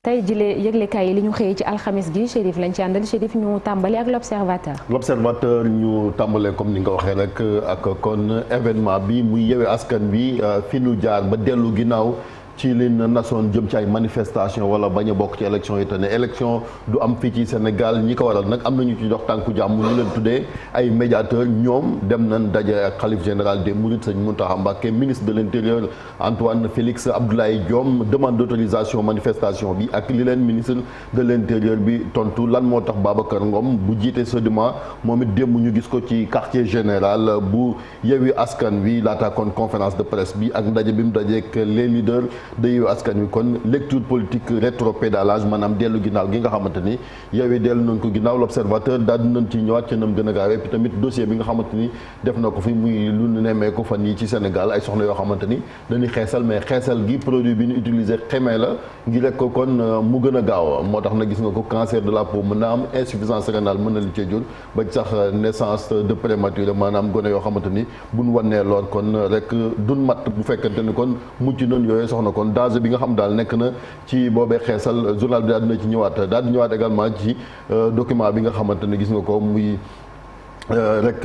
tey jëlee yëglekaay yi li ñu xëyee ci alxamis gi Chérif lañ ci àndal Chérif ñu tàmbali ak l'observateur. l'observateur ñu tàmbalee comme ni nga ko waxee rek ak kon événement bi muy Yewwi Askan Wi fi nu jaar ba dellu ginnaaw ci li nasoon jëm ci ay manifestation wala bañ a bokk ci élection yi te ne élection du am fii ci Sénégal ñi ko waral nag am nañu ci dox tànku jàmm ñu leen tuddee ay médiateurs ñoom dem nañ daje ak xalif général des Mourides Sëñ Mountakha Mbacké ministre de l'intérieur Antoine Félix Abdoulaye Diome demande d'autorisation manifestation bi ak li leen ministre de l'intérieur bi tontu lan moo tax Babacar Ngom bu jiite SEDIMA moom it démb ñu gis ko ci quartier général bu Yewwi Askan Wi laata kon conférence de presse bi ak ndaje bi mu dajeek les leaders de Yewwi Askan Wi kon lecture politique rétropédalage maanaam dellu ginnaaw gi nga xamante ni Yewwi dellu nañ ko ginnaaw l'observateur daal di nañ ci ñëwaat ca nam gën a gaawee puis tamit dossier bi nga xamante ni def na ko fi muy lu nemmee ko fan yi ci Sénégal ay soxna yoo xamante ni dañuy xeesal mais xeesal gi produit bi ñu utiliser xemee la ngir rek ko kon mu gën a gaaw moo tax na gis nga ko cancer de la peau mën na am insuffisance rénale mën na li cee jur ba sax naissance de prématuré maanaam gone yoo xamante ni buñ wannee lool kon rek dun mat bu fekkante ni kon mucc nañ yooyu soxna kon danger bi nga xam daal nekk na ci boobee xeesal journal bi daal dina ci ñëwaat daal di ñëwaat également ci document bi nga xamante ne gis nga ko muy rek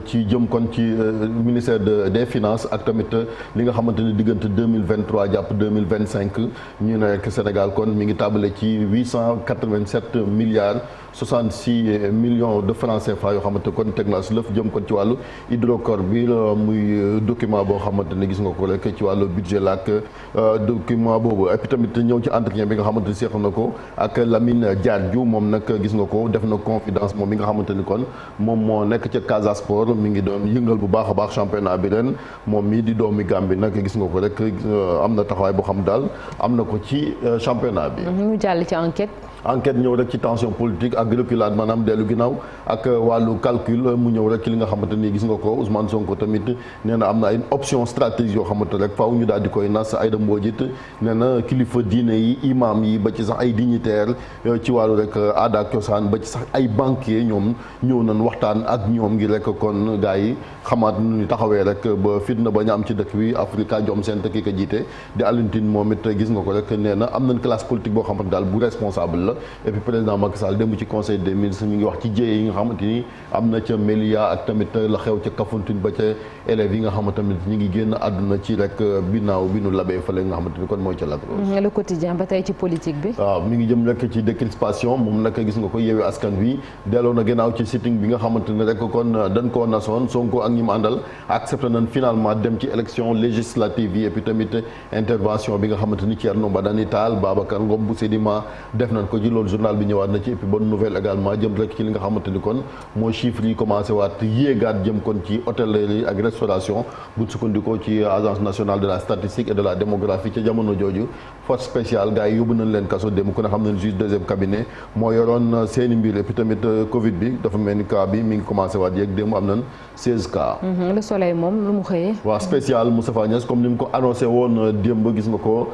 ci jëm kon ci ministère des finances ak tamit li nga xamante ni diggante 2023 jàpp 2025 ñu ne rek Sénégal kon mi ngi tàmbale ci 887 milliards 66 millions de francs CFA yoo xamante kon teg na si lëf jëm kon ci wàllu hydrocarbures muy document boo xamante ne gis nga ko rek ci wàllu budget la ak document boobu et puis tamit ñëw ci entretien bi nga xamante ni seex na ko ak Lamine Diadio moom nag gis nga ko def na confidence moom mi nga xamante ni kon moom moo nekk ca Casa Sport mi ngi doon yëngal bu baax a baax championnat bi ren moom mii di doomi Gambie nag gis nga ko rek am na taxawaay boo xam daal am na ko ci championnat bi. ñu jàll ci enquête ñëw rek ci tension politique ak reculade maanaam dellu ginnaaw ak wàllu calcul mu ñëw rek ci li nga xamante ni gis nga ko Ousmane Sonko tamit nee na am na ay option stratégie yoo xamante rek faaw ñu daal di koy nas Aïda Mbodj it nee na kilifa diine yi imam yi ba ci sax ay dignitaire ci wàllu rek aada ak cosaan ba ci sax ay banquier ñoom ñëw nañ waxtaan ak ñoom ngi rek kon gars yi xamaat nu ñu taxawee rek ba fitna ba ñu am ci dëkk bi Africa Jom Center ki ko jiite di Alioune Tine moom it gis nga ko rek nee na am nañ classe politique boo xamante daal bu responsable et puis président Macky Sall démb ci conseil des ministres mi ngi wax ci jéye yi nga xamante ni am na ca Melia ak tamit la xew ca Kafountine ba ca élèves yi nga xamante tamit ñi ngi génn àdduna ci rek binaaw bi nu labee fële nga xamante ni kon mooy ca Lac Rose. Le quotidien ba tey ci politique bi. waaw mi ngi jëm rek ci décrispation moom nag gis nga ko Yewwi Askan Wi delloo na gannaaw ci sitting bi nga xamante ne rek kon dañ koo nasoon Sonko ak ñi mu àndal accepté nañ finalement dem ci élection législative yi et puis tamit intervention bi nga xamante ni Thierno Madani Tall Babacar Ngom bu SEDIMA def nañ ko ci loolu journal bi ñëwaat na ci et puis bonne nouvelle également jëm rek ci li nga xamante ni kon mooy chiffres yi commencé waat yéegaat jëm kon ci hôtellerie ak restauration bu sukkandikoo ci agence nationale de la statistique et de la démographie ca jamono jooju force spéciale gars yi yóbbu nañ leen kaso dem ku ne xam ne juge deuxième cabinet moo yoroon seeni mbir et puis tamit Covid bi dafa mel ni cas bi mi ngi commencé waat yéeg démb am nañ 16 cas. Le soleil moom lu mu xëyee. waaw spécial Moustapha Niasse comme ni mu ko annoncé woon démb gis nga ko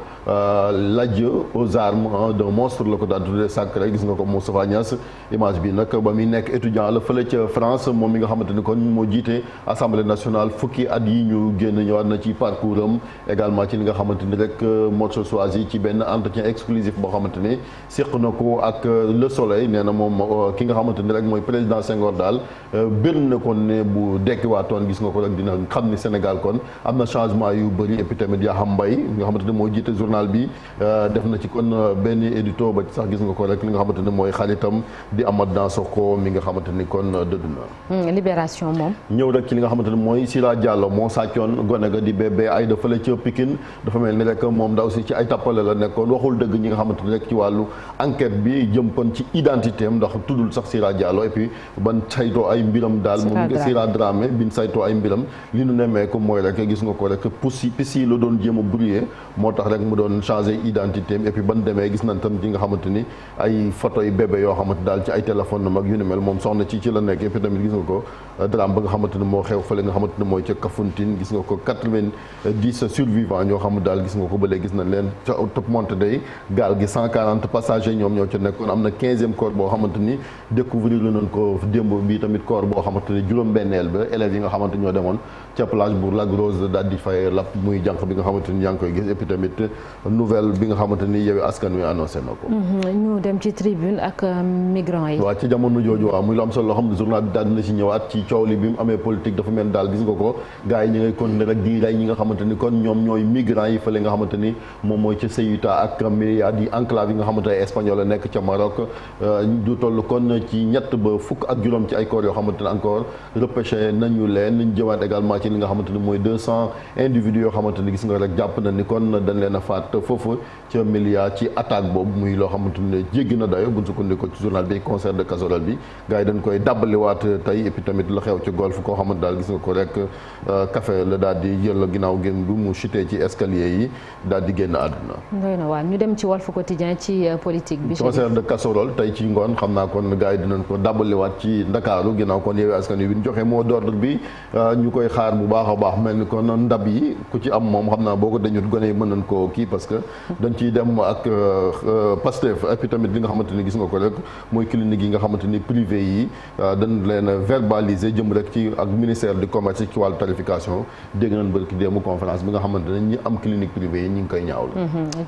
l'adieu aux armes d'un monstre la ko daan tuddee sacré gis nga ko Moustapha Niasse image bi nag ba muy nekk étudiant la fële ca France moom mi nga xamante ni kon moo jiite assemblée nationale fukki at yi ñu génn ñëwaat na ci parcours am également ci li nga xamante ni rek morceau choisi ci benn entretien exclusif boo xamante ni séq na ko ak Le Soleil nee na moom ki nga xamante ni rek mooy président Senghor daal bir na kon ne bu dekkiwaatoon gis nga ko rek dina xam ni Sénégal kon am na changement yu bëri et puis tamit Yakham Mbaye nga xamante ni moo jiite journal bi def na ci kon benn édito ba ci sax gis nga ko rek li nga xamante ni mooy xaritam di Amath Dansokho mi nga xamante ni kon dëdd na. Libération moom. ñëw rek ci li nga xamante ni mooy Sira Diallo moo sàccoon gone ga di bébé ay dafa la ca Pikine dafa mel ni rek moom ndaw si ci ay tappale la nekkoon waxul dëgg ñi nga xamante ni rek ci wàllu enquête bi jëm kon ci identité am ndax tuddul sax Sira Diallo et puis ban saytoo ay mbiram daal moom Sira Dramé bin saytoo ay mbiram li nu nemmee ko mooy rek gis nga ko rek pis yi la doon jéem a brouillé moo tax rek mu doon changé identité am et puis ban demee gis nañ tam ci nga xamante ni ay photo yi bébé yoo xamante daal ci ay téléphone na mag yu ni mel moom soxna ci la nekk et puis tamit gis nga ko drame ba nga xamante ne moo xew fële nga xamante ne mooy ca Kafountine gis nga ko 90 survivants ñoo xam daal gis nga ko ba léegi gis nañ leen ca top monte day gaal gi 140 passagers ñoom ñoo ca nekkoon am na 15e corps boo xamante ni découvrir la nañ ko démb bi tamit corps boo xamante ni juróom-benneel ba élèves yi nga xamante ñoo demoon ca plage bu Lac Rose daal di fay lap muy jànq bi nga xamante ni yaa ngi koy gis et puis tamit nouvelle bi nga xamante ni Yewwi Askan Wi annoncé na ko. ñu dem ci tribune ak migrants yi. waaw ci jamono jooju waaw muy lu am solo loo xam ne journal bi daal dina ci ñëwaat ci coow li bi mu amee politique dafa mel daal gis nga ko gars yi ñi ngay continuer rek di rey ñi nga xamante ni kon ñoom ñooy migrants yi fële nga xamante ni moom mooy ca Ceuta ak Melilla di enclave yi nga xamante ne espagnol la nekk ca Maroc du toll kon ci ñett ba fukk ak juróom ci ay corps yoo xamante ne encore repêché nañu leen ñu jëwaat également ci li nga xamante ni mooy 200 individus yoo xamante ni gis nga rek jàpp na ni kon dañ leen a faat foofu ca Melilla ci attaque boobu muy loo xamante ne jéggi na dayo buñ sukkandikoo ci journal bi concert de casserole bi gars yi dañ koy dàbbaliwaat tey et puis tamit la xew ci golf koo xamante daal gis nga ko rek café la daal di jël ginnaaw génn bi mu chuté ci escalier yi daal di génn àdduna. doy na waar ñu dem ci Walf Quotidien ci politique bi. concert de casserole tey ci ngoon xam naa kon gars yi dinañ ko dàbbaliwaat ci Ndakaaru ginnaaw kon Yewwi Askan Wi bi ñu joxe mot d'ordre bi ñu koy xaar bu baax a baax mel ni kon ndab yi ku ci am moom xam naa boo ko dañut gone yi mën nañ koo kii parce que dañ ciy dem ak Pastef et puis tamit li nga xamante ni gis nga ko rek mooy clinique yi nga xamante ni privé yi dañ leen verbaliser jëm rek ci ak ministère du commerce ci wàllu tarification dégg nañ bërki démb conférence bi nga xamante ne ñi am clinique privé yi ñi ngi koy ñaawlu.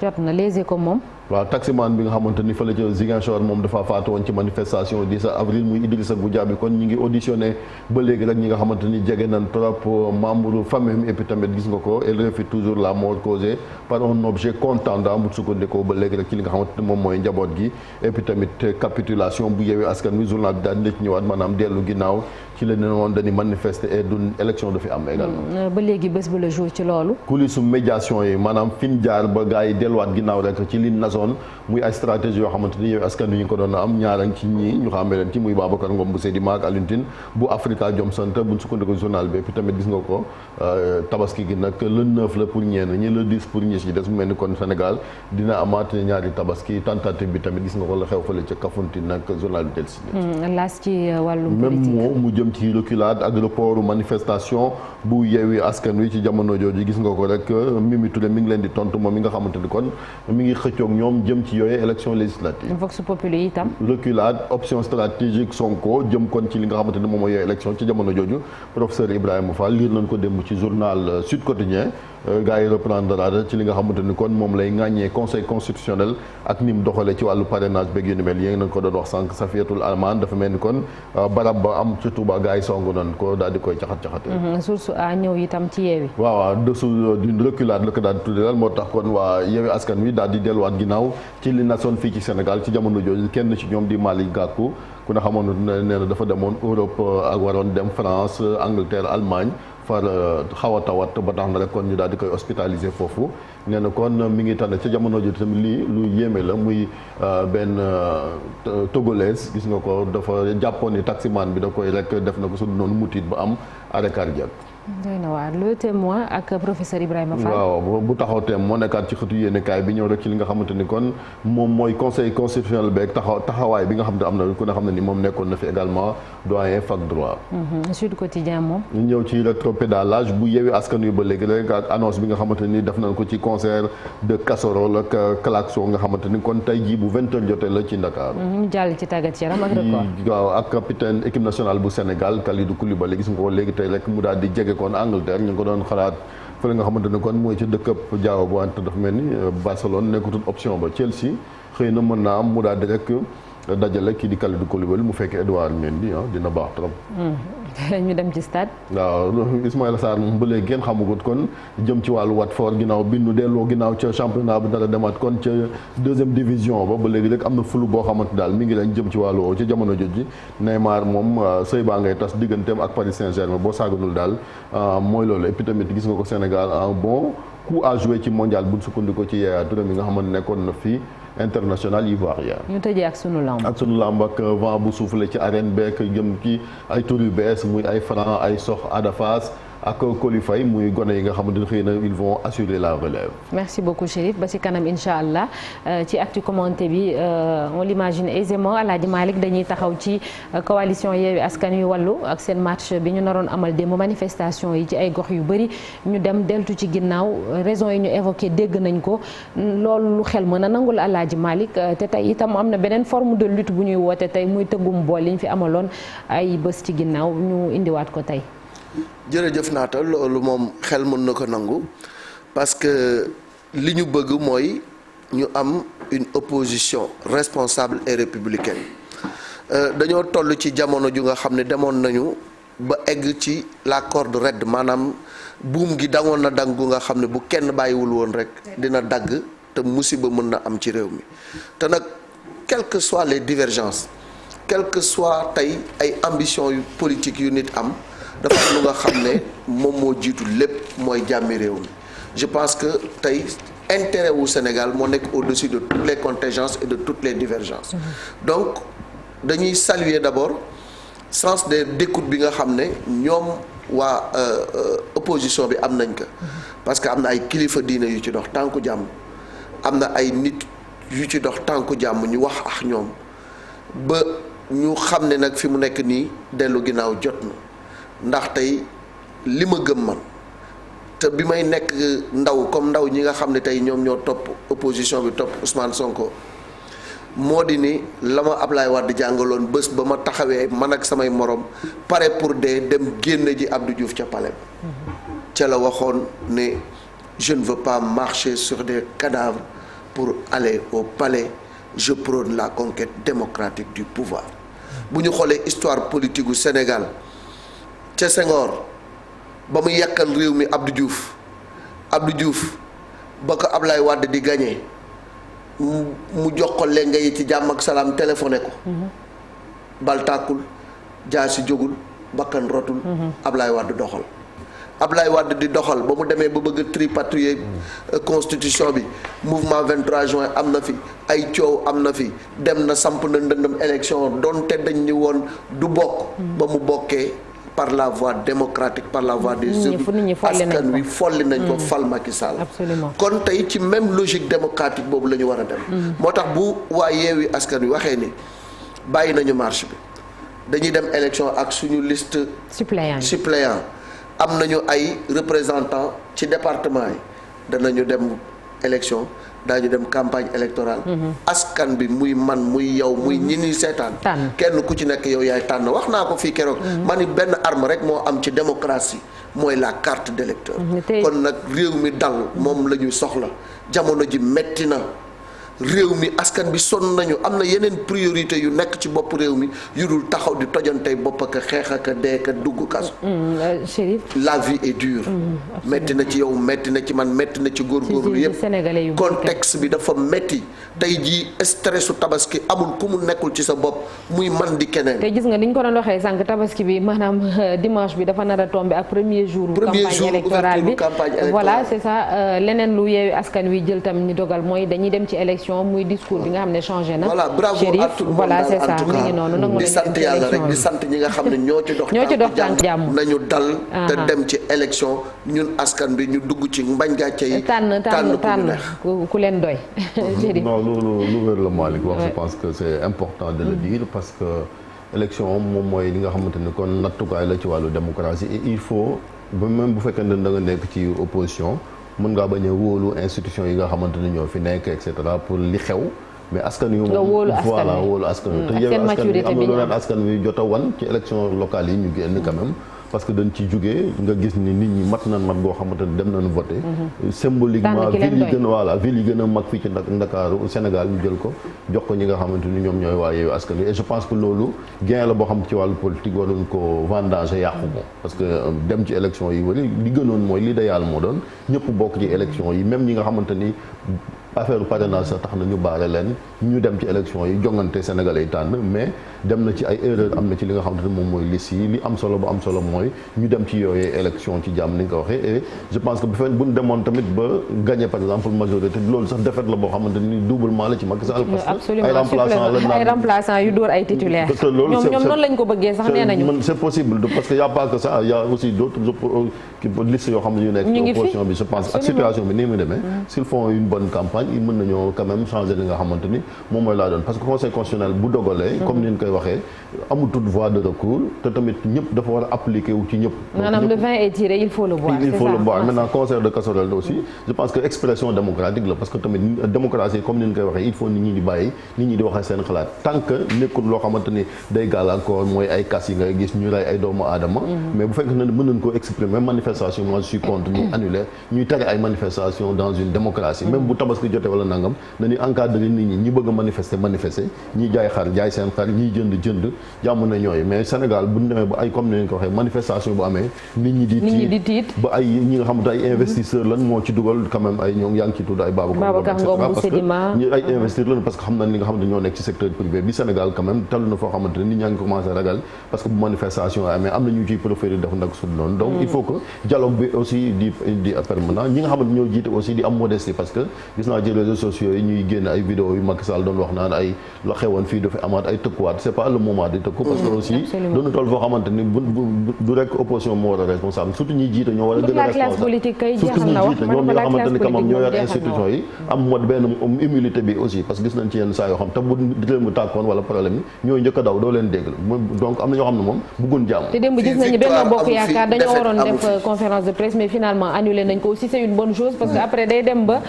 jot na Les Échos moom. waaw taximan bi nga xamante ni fële ca Ziguinchor moom dafa faatu woon ci manifestation 10 avril muy Idrissa Goudiaby kon ñi ngi auditionné ba léegi rek ñi nga xamante ni jege nañ trop membre famille et puis tamit gis nga ko elle refuse toujours la mort causée par un objet contendant mu sukkandikoo ba léegi rek ci li nga xamante ni moom mooy njaboot gi et puis tamit capitulation bu Yewwi Askan Wi journal bi daal di ci ñëwaat maanaam dellu ginnaaw ci la ne woon dañuy manifester et d'une élection du fi am également. ba léegi bés ba le jour ci loolu. coulisses médiation yi maanaam fi ñu jaar ba gars yi delluwaat ginnaaw rek ci li nasoon muy ay stratégie yoo xamante ni Yewwi Askan Wi ñu ko doon am ñaarañ ci ñii ñu xamee leen ci muy Babacar Ngom bu Sedima ak Alioune Tine bu Africa Jom Center buñ sukkandiku journal bi puis tamit gis nga ko tabaski gi nag le 9 la pour ñenn ñi le 10 pour ñi ci des mu mel ni kon Sénégal dina amaat ñaari tabaski tentative bi tamit gis nga ko la xew fële ca Kafountine nag journal bi dellusi laas ci wàllum politique même mu jëm ci reculade ak report manifestation bu Yewwi Askan Wi ci jamono jooju gis nga ko rek Mimi Touré mi ngi leen di tontu moom mi nga xamante ni kon mi ngi xëccoog ñoom jëm ci yooyu élection législative. Vox Populi itam. reculade option stratégique Sonko jëm kon ci li nga xamante ni moom mooy yooyu élection ci jamono jooju professeur Ibrahima Fall liir nañ ko démb ci journal Sud Quotidien gars yi reprendre ci li nga xamante ni kon moom lay ŋàññee conseil constitutionnel ak ni mu doxalee ci wàllu parrainage beeg yu ni mel yéen nañ ko doon wax sànq Safiatul Aman dafa mel ni kon barab ba am ci Touba gars yi songu nañ ko daal di koy caxat-caxatee. source a ñëw itam ci Yewwi. waaw dessous d'une reculade la ko daal di tuddee moo tax kon waa Yewwi Askan Wi daal di delluwaat ginnaaw ci li nasoon fii ci Sénégal ci jamono jooju kenn ci ñoom di Malick Gakou ku ne xamoon ne nee na dafa demoon Europe ak waroon dem France Angleterre Allemagne far xaw a tawat ba tax na rek kon ñu daal di koy hospitaliser foofu nee na kon mi ngi tànn ca jamono jooju tamit lii lu yéeme la muy benn togolaise gis nga ko dafa jàppoon ni taximan bi da koy rek def na ko su noonu mutit ba am arrêt cardiaque. doy na waar le témoin ak professeur Ibrahima Fall. waaw bu taxaw teem moo nekkaat ci xëtu yéenekaay bi ñëw rek ci li nga xamante ni kon moom mooy conseil constitutionnel beeg taxawaay bi nga xam ne am na ku ne xam ne ni moom nekkoon na fi également doyen fac droit. Sud Quotidien moom. ñëw ci rétropédalage bu Yewwi Askan Wi ba léegi rek ak annonce bi nga xamante ni def nañ ko ci concert de casserole ak klaxon nga xamante ni kon tey jii bu 20h jotee la ci Dakar. ñu jàll ci tàggat yaram ak record. waaw ak capitaine équipe nationale bu Sénégal Kalidou Koulibaly gis nga ko léegi tey rek mu daal di jege kon Angleterre ñu ngi ko doon xalaat fële nga xamante ne kon mooy ci dëkkab jaaw bu wante dafa mel ni Barcelone nekkutul option ba Chelsea xëy na mën naa am mu daal di rek dajale kii di Kalidou Koulibaly mu fekkee Edouard Mendy dina baax trop. ñu dem ci stade. waaw Ismaïla Sarr moom ba léegi kenn xamagut kon jëm ci wàllu Watford ginnaaw bi nu delloo ginnaaw ca championnat bi dara demaat kon ca deuxième division ba léegi rek am na flou boo xamante daal mi ngi leen jëm ci wàllu woowu ci jamono jooju Neymar moom sëy baa ngay tas digganteem ak Paris Saint-Germain boo saaganul daal mooy loolu et puis tamit gis nga ko Sénégal un bon coup à jouer ci mondial bu ñu sukkandikoo ci Yaya Touré mi nga xamante nekkoon na fii international ivoirien. ñu tëjee ak sunu lamb. ak sunu lamb ak vent bu soufflé ci arène beek jëm ci ay tur yu bees muy ay Franc ay Sox Ada Fass ak Coly Faye muy gone yi nga xamante ne xëy na ils vont assurer la relève. merci beaucoup Chérif ba ci kanam incha allah ci actu commenté bi on l'imagine aisément Alaaji Malick dañuy taxaw ci coalition Yewwi Askan Wi Wallu ak seen marche bi ñu naroon amal démb manifestation yi ci ay gox yu bëri ñu dem deltu ci ginnaaw raison yi ñu évoqué dégg nañ ko loolu lu xel mën a nangul Alaaji Malick te tey itam am na beneen forme de lutte bu ñuy woote tey muy tëggum bool li ñu fi amaloon ay bés ci ginnaaw ñu indiwaat ko tey. jërëjëf naata loolu moom xel mën na ko nangu parce que li ñu bëgg mooy ñu am une opposition responsable et républicaine dañoo toll ci jamono ju nga xam ne demoon nañu ba egg ci la corde raide maanaam buum gi dangoon na dang gu nga xam ne bu kenn bàyyiwul woon rek dina dagg te musiba mën na am ci réew mi te nag quelles que soient les divergences quelles que soient tey ay ambitions yu politiques yu nit am dafa am lu nga xam ne moom moo jiitu lépp mooy jàmmi réew mi je pense que tey intérêt wu Sénégal moo nekk au-dessus de toutes les contingences et de toutes les divergences donc dañuy saluer d'abord sens d'écoute bi nga xam ne ñoom waa opposition bi am nañ ko parce que am na ay kilifa diine yu ci dox tànku jàmm am na ay nit yu ci dox tànku jàmm ñu wax ak ñoom ba ñu xam ne nag fi mu nekk nii dellu ginnaaw jot na ndax tey li ma gëm man te bi may nekk ndaw comme ndaw ñi nga xam ne tey ñoom ñoo topp opposition bi topp Ousmane Sonko moo di ni la ma Ablaye Wade jàngaloon bés ba ma taxawee man ak samay morom pare pour dem génne ji Abdou Diouf ca palais ca la waxoon ne je ne veux pas marcher sur des cadavres pour aller au palais je prône la conquête démocratique du pouvoir bu ñu xoolee histoire politique gu Sénégal ca Senghor ba mu yàkkal réew mi Abdou Diouf ba ko Ablaye Wade di gagné mu jox ko lenga yi ci jàmm ak salaam téléphoné ko bal tàkkul jaasi jógul bakkan rotul Ablaye Wade doxal Ablaye Wade di doxal ba mu demee ba bëgg tripatouiller constitution bi mouvement 23 juin am na fi ay coow am na fi dem na samp na ndëndëm élection donte dañ ni woon du bokk ba mu bokkee par la voie démocratique par la voie des urnes askan wi folli nañ ko fal Macky Sall kon tey ci même logique démocratique boobu la ñu war a dem moo tax bu waa Yewwi Askan Wi waxee ni bàyyi nañu marche bi dañuy dem élection ak suñu liste suppléant am nañu ay représentants ci département yi danañu dem élection daañu dem campagne électorale askan bi muy man muy yow muy ñi ni seetaan kenn ku ci nekk yow yaay tànn wax naa ko fii keroog ma ni benn arme rek moo am ci démocratie mooy la carte d'électeur kon nag réew mi dal moom la ñu soxla jamono ji metti na réew mi askan bi sonn nañu am na yeneen priorité yu nekk ci bopp réew mi yu dul taxaw di tojantey bopp ak xeex ak dee ak dugg kaso. Chérif. la vie est dure. metti na ci yow metti na ci man metti na ci góorgóorlu yëpp contexte bi dafa metti tey jii stressu tabaski amul ku mu nekkul ci sa bopp muy man di keneen. te gis nga ni ñu ko doon waxee sànq tabaski bi maanaam dimanche bi dafa nar a tombé ak premier jour campagne électorale bi voilà c'est ça leneen lu Yewwi Askan Wi jël tam ñu dogal mooy dañuy dem ci élection muy discours bi nga xam ne changé na. voilà bravo à tout le monde voilà c'est ça mi ngi noonu nag di sant yàlla rek di sant ñi nga xam ne ñoo ci dox tànk jàmm nañu dal te dem ci élection ñun askan bi ñu dugg ci mbañ gàcce yi tànn ku leen doy. non loolu lu wér la Malick wax je pense que c'est important de le dire parce que élection moom mooy li nga xamante ni kon nattukaay la ci wàllu démocratie et il faut ba même bu fekkee ne da nga nekk ci opposition mën ngaa bañ a wóolu institution yi nga xamante ni ñoo fi nekk et cetera pour li xew mais askan wi moom voilà wóolu askan wi te yow askan wi am na lu leen askan wi jot a wan ci élection locale yi ñu génn quand même parce que dañ ci jógee nga gis ni nit ñi mat boo xamante ni dem nañu voté symboliquement ville yi gën a mag fii ci Ndakaaru Sénégal ñu jël ko jox ko ñi nga xamante ni ñoom ñooy waa Yewwi Askan Wi et je pense que loolu gain la boo xam ci wàllu politique waruñ ko vendanger yàqu ko parce que dem ci élection yi wala li gënoon mooy l'idéal moo doon ñëpp bokk ci élection yi même ñi nga xamante ni affaire parrainage sax tax na ñu baare leen ñu dem ci élection yi jongante Sénégalais yi tànn mais dem na ci ay erreur am na ci li nga xamante ni moom mooy liste yi li am solo bu am solo mooy élection yi ñu dem ci yooyu élection ci jàmm ni nga ko waxee et je pense que bu fekkee bu ñu demoon tamit ba gagné par exemple majorité loolu sax défaite la boo xamante ni doublement la ci Macky Sall parce que ay remplaçants yu dóor ay titulaires ñoom noonu lañ ko bëggee sax nee nañu c'est possible parce que y a pas que ça y a aussi d'autres listes yoo xam ne yu nekk ci opposition bi je pense ak situation bi nii mu demee s'ils font une bonne campagne ils mën nañoo quand même changer li nga xamante ni moom mooy laa doon parce que conseil constitutionnel bu dogalee comme ni ñu koy waxee amul toute voie de recours te tamit ñëpp dafa war a appliquer wu ci ñëpp maanaam le vin est tiré il faut le boire maintenant concert de casserole aussi je pense que expression démocratique la parce que tamit démocratie comme ni ñu koy waxee il faut nit ñi di bàyyi nit ñi di waxee seen xalaat tant que nekkul loo xamante ni day gàllankoor mooy ay kas yi ngay gis ñu rey ay doomu aadama mais bu fekkee ne mën nañ koo exprimer manifestation moi je suis contre ñu annuler ñuy tere ay manifestation dans une démocratie même bu tabaski jotee wala nangam dañuy encadrer nit ñi bëgg a manifester ñi jaay xar jaay seen xar ñiy jënd jàmm na ñooy mais Sénégal bu ñu demee ba ay comme ni ñu ko waxee manifestation bu amee nit ñi di tiit ba ay ñi nga xamante ay investisseurs lan moo ci dugal quand même ay ñoom yaa ngi ci tudd ay Babacar Ngom parce que ñi ay investisseurs lan parce que xam nañ li nga xamante ñoo nekk ci secteur privé bi Sénégal quand même tellu na foo xamante ne nit ñaa ngi commencé ragal parce que bu manifestation amee am na ñu ciy préféré def nag su noonu donc il faut que dialogue bi aussi di permanent ñi nga xamante ñoo jiite aussi di am modestie parce que gis naa ci réseaux sociaux yi ñuy génn ay vidéo yu Macky Sall doon wax naan ay la xewoon fii dafa amaat ay tëkkuwaat c'est pas le moment di tëkku parce que aussi doonu toll foo xamante ni du rek opposition moo war a responsable surtout ñi jiite ñoo war a gën a responsable surtout ñi jiite ñoom ñi nga xamante ni quand même ñoo yor institution yi am mot benn humilité bi aussi parce que gis nañ ci yenn saa yoo xam te bu réew mu tàkkoon wala problème yi ñooy njëkk a daw doo leen dégg donc am na ñoo xam ne moom bëggoon jàmm te démb gis nañu Benno Bokk Yaakaar dañoo waroon def conférence de presse mais finalement annulé nañ ko aussi c'est une bonne chose parce que après day dem ba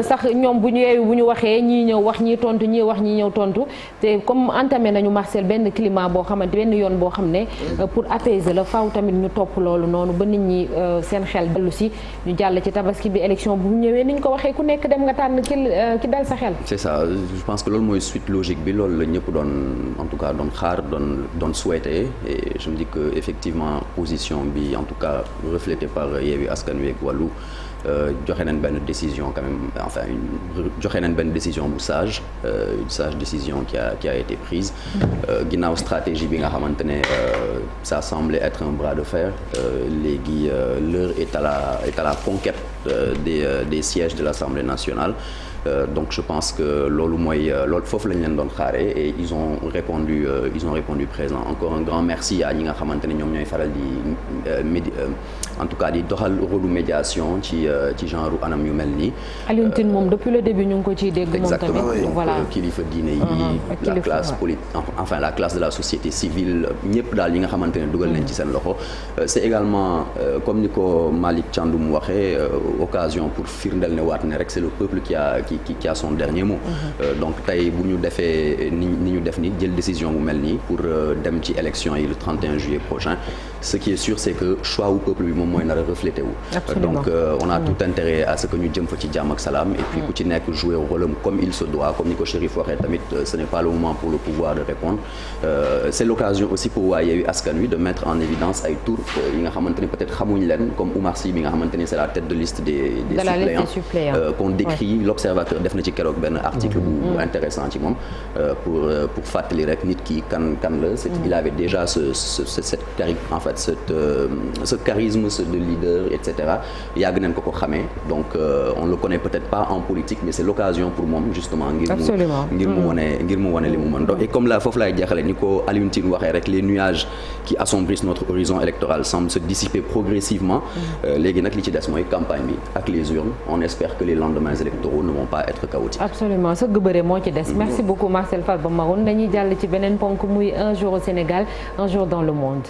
sax ñoom bu ñu waxee ñii ñëw wax ñii tontu ñii wax ñii ñëw tontu te comme entamé nañu Marcel benn climat boo xamante benn yoon boo xam ne pour apaiser la faaw tamit ñu topp loolu noonu ba nit ñi seen xel dellu si ñu jàll ci tabaski bi élection bu ñëwee ni ñu ko waxee ku nekk dem nga tànn ki dal sa xel. c'est ça je pense que loolu mooy suite logique bi loolu la ñëpp doon en tout cas doon xaar doon souhaiter et je me dis que effectivement position bi en tout cas reflétée par Yewwi Askan Wi ak Wallu joxe nañ benn décision quand même enfin joxe nañ benn décision bu sage une sage décision qui a été prise ginnaaw stratégie bi nga xamante ne ça semblait être un bras de fer léegi l'heure est à la conquête des sièges de l'Assemblée nationale donc je pense que loolu foofu lañ leen doon xaare et ils ont répondu présent encore un grand merci à ñi nga xamante ne ñoom ñooy faral di en tout cas di doxal rôle médiation ci genre anam yu mel nii. Alioune Tine moom depuis le début ñu ngi ko ciy dégg. moom tamit voilà kilifa diine yi. la classe politique enfin la classe de la société civile ñëpp daal yi nga xamante ne dugal nañ ci seen loxo. c'est également comme ni ko Malick Thiandoum waxee occasion pour firndeel ne waat ne rek c'est le peuple qui a son dernier mot. donc tey bu ñu defee ni ñu def ni jël décision bu mel nii pour dem ci élection yi le 31 juillet prochain ce qui est sûr c'est que choix wu peuple bi moom mooy nar a reflété wu. donc on a tout intérêt à ce que ñu jëm fa ci jàmm ak salaam et puis ku ci nekk jouer rôle comme il se doit comme ni ko Chérif waxee tamit ce n'est pas le moment pour le pouvoir de répondre c'est l'occasion aussi pour waa Yewwi Askan Wi de mettre en évidence ay tours yi nga xamante ne peut-être xamuñ leen comme Oumar Sy bi nga xamante ne c'est la tête de liste des suppléants qu'on décrit l'Observateur def na ci keroog benn article bu intéressant ci moom pour fàttali rek nit ki kan la il avait déjà ce charisme de leader etc yàgg nañ ko xamee donc on le connaît peut-être pas en politique mais c'est l'occasion pour moom justement ngir mu wane li mu mën donc et comme là foofu laay jeexale ni ko Alioune Tine waxee rek les nuages qui assombrissent notre horizon électoral semblent se dissiper progressivement léegi nag li ci des mooy campagne bi ak les urnes on espère que les lendemains électoraux ne vont pas être chaotiques. Absolument sëgg bëre moo ci des. Merci beaucoup Marcel Farba Maroun dañuy jàll ci beneen ponk muy un jour au Sénégal un jour dans le monde.